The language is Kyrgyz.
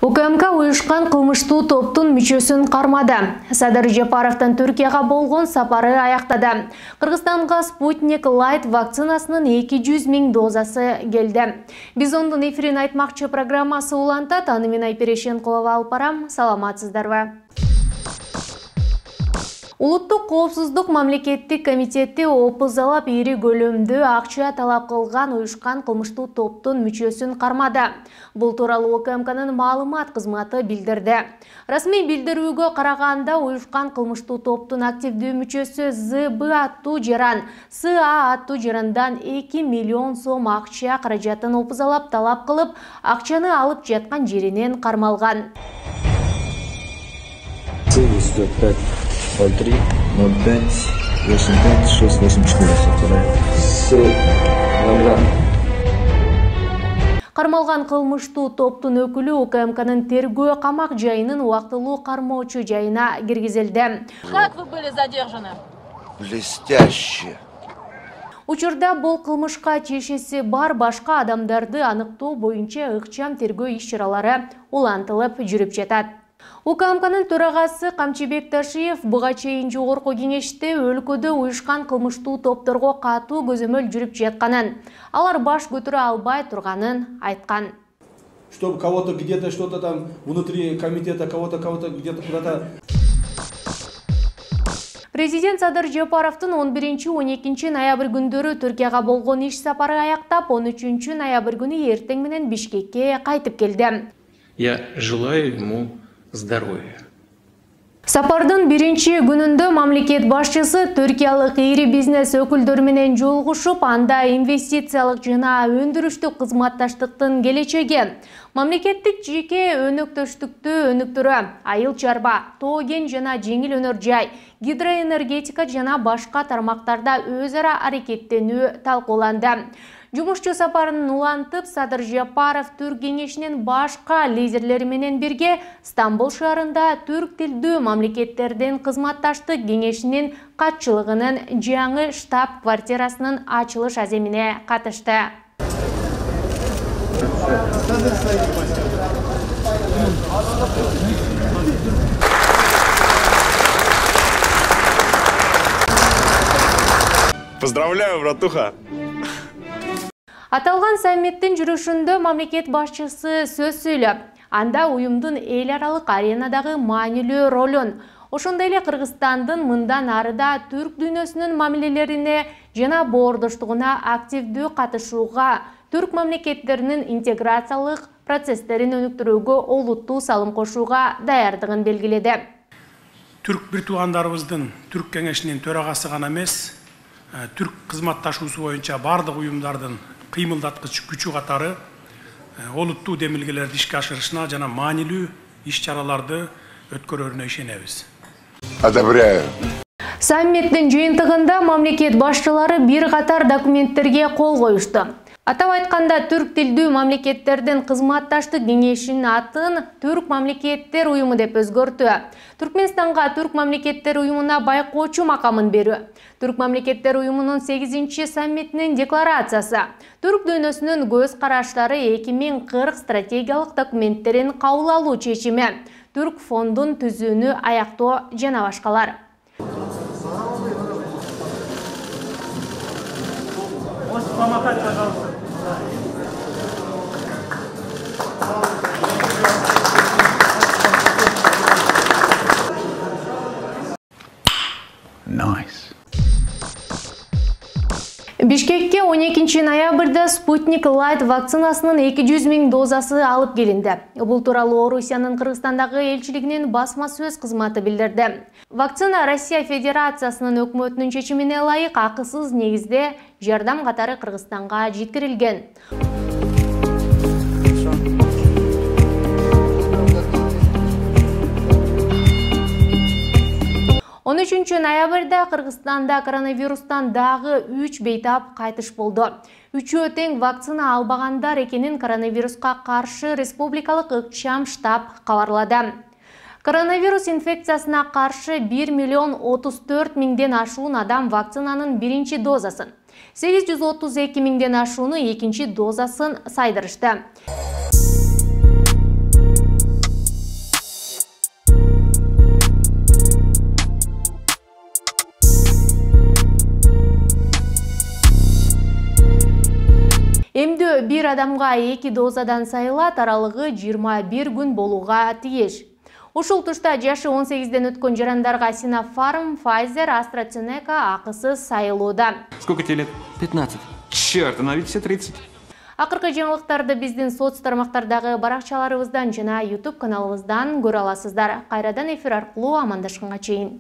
УКМК уюшкан кылмыштуу топтун мүчөсүн кармады. Садыр Жапаровдун Түркияга болгон сапары аяктады. Кыргызстанга Спутник Light вакцинасынын 200 000 дозасы келди. Биз ондун эфирин айтмакчы программасы улантат. Аны мен Айпер Ешенкулова алып барам. Саламатсыздарбы? Улуттук коопсуздук мамлекеттик комитети опузалап ири көлөмдө акча талап кылган уюшкан кылмыштуу топтун мүчөсүн кармады. Бул тууралуу УКМКнын маалымат кызматы билдирди. Расмий билдирүүгө караганда уюшкан кылмыштуу топтун активдүү мүчөсү ЗБ аттуу жаран СА аттуу жарандан 2 миллион сом акча каражатын опузалап талап кылып, акчаны алып жаткан жеринен кармалган. 03 05 85 684 Кармалган кылмыштуу топтун өкүлү УКМКнын тергөө камак жайынын убактылуу кармоочу жайына киргизилди. Как вы были задержаны? Блестяще. Учурда бул кылмышка чешеси бар башка адамдарды аныктоо боюнча ыкчам тергөө иш-чаралары улантылып жүрүп жатат. УКМКнын төрагасы Камчыбек Ташиев буга чейин жогорку кеңеште өлкөдө уюшкан кылмыштуу топторго катуу көзөмөл жүрүп жатканын, алар баш көтөрө албай турганын айткан. Чтобы кого-то где-то что-то там внутри комитета, кого-то где-то куда-то. Президент Садыр Жапаровдун 11-12 ноябрь күндөрү Түркияга болгон иш сапары аяктап, 13 ноябрь күнү эртең менен Бишкекке кайтып келди. Я желаю ему здоровья. Сапардын биринчи күнүндө мамлекет башчысы түркиялык ири бизнес өкүлдөрү менен жолугушуп, анда инвестициялык жана өндүрүштүк кызматташтыктын келечеги, мамлекеттик жеке өнөктөштүктү өнүктүрүү, айыл чарба, тоо кен жана жеңил өнөр жай, гидроэнергетика жана башка тармактарда өз ара аракеттенүү талкууланды. Жумушчу сапарын улантып, Садыр Жапаров Түрк кеңешинин башка лидерлери менен бирге Стамбул шаарында түрк тилдүү мамлекеттердин кызматташтык кеңешинин катчылыгынын жаңы штаб-квартирасынын ачылыш аземине катышты. Поздравляю, братуха! Аталган саммиттин жүрүшүндө мамлекет башчысы сөз сүйлөп, анда уюмдун эл аралык аренадагы маанилүү ролун, ошондой эле Кыргызстандын мындан арыда түрк дүйнөсүнүн мамилелерине жана боордоштугуна активдүү катышууга, түрк мамлекеттеринин интеграциялык процесстерин өнүктүрүүгө олуттуу салым кошууга даярдыгын белгиледи. Түрк бир туугандарыбыздын түрк кеңешинин төрагасы гана эмес, түрк кызматташуусу боюнча бардык уюмдардын кыймылдаткыч күчү катары олуттуу демилгелерди ишке ашырышына жана маанилүү иш-чараларды өткөрөрүнө ишенебиз. Одобряю. Саммиттин жыйынтыгында мамлекет башчылары бир катар документтерге кол коюшту. Атап айтканда, түрк тилдүү мамлекеттердин кызматташтык кеңешинин атын Түрк мамлекеттер уюму деп өзгөртүү. Түркмөнстанга түрк мамлекеттер уюмуна байкоочу макамын берүү. Түрк мамлекеттер уюмунун 8-чи саммитинин декларациясы, түрк дүйнөсүнүн көз караштары 2040 стратегиялык документтерин кабыл алуу чечими, түрк фондун түзүүнү аяктоо жана башкалар. Nice. Бишкекке 12 ноябрда Спутник Light вакцинасынын 200 000 дозасы алып келинди. Бул тууралуу Орусиянын Кыргызстандагы элчилигинин басма сөз кызматы билдирди. Вакцина Россия Федерациясынын өкмөтүнүн чечимине ылайык акысыз негизде жардам катары Кыргызстанга жеткирилген. 13 ноябрда Кыргызстанда коронавирустан дагы 3 бейтап кайтыш болду. Үчөө тең вакцина албагандар экенин коронавируска каршы республикалык ыкчам штаб кабарлады. Коронавирус инфекциясына каршы 1 миллион 34 миңден ашуун адам вакцинанын биринчи дозасын, 832 миңден ашууну экинчи дозасын сайдырышты. Эмдөө бир адамга 2 дозадан сайылат, аралыгы 21 күн болууга тийиш. Ушул тушта жашы 18ден өткөн жарандарга Sinopharm, Pfizer, AstraZeneca акысыз сайылууда. Сколько тебе лет? 15. Черт, она ведь все 30. Акыркы жаңылыктарды биздин соц тармактардагы баракчаларыбыздан жана YouTube каналыбыздан көрө аласыздар. Кайрадан эфир аркылуу амандашканга чейин.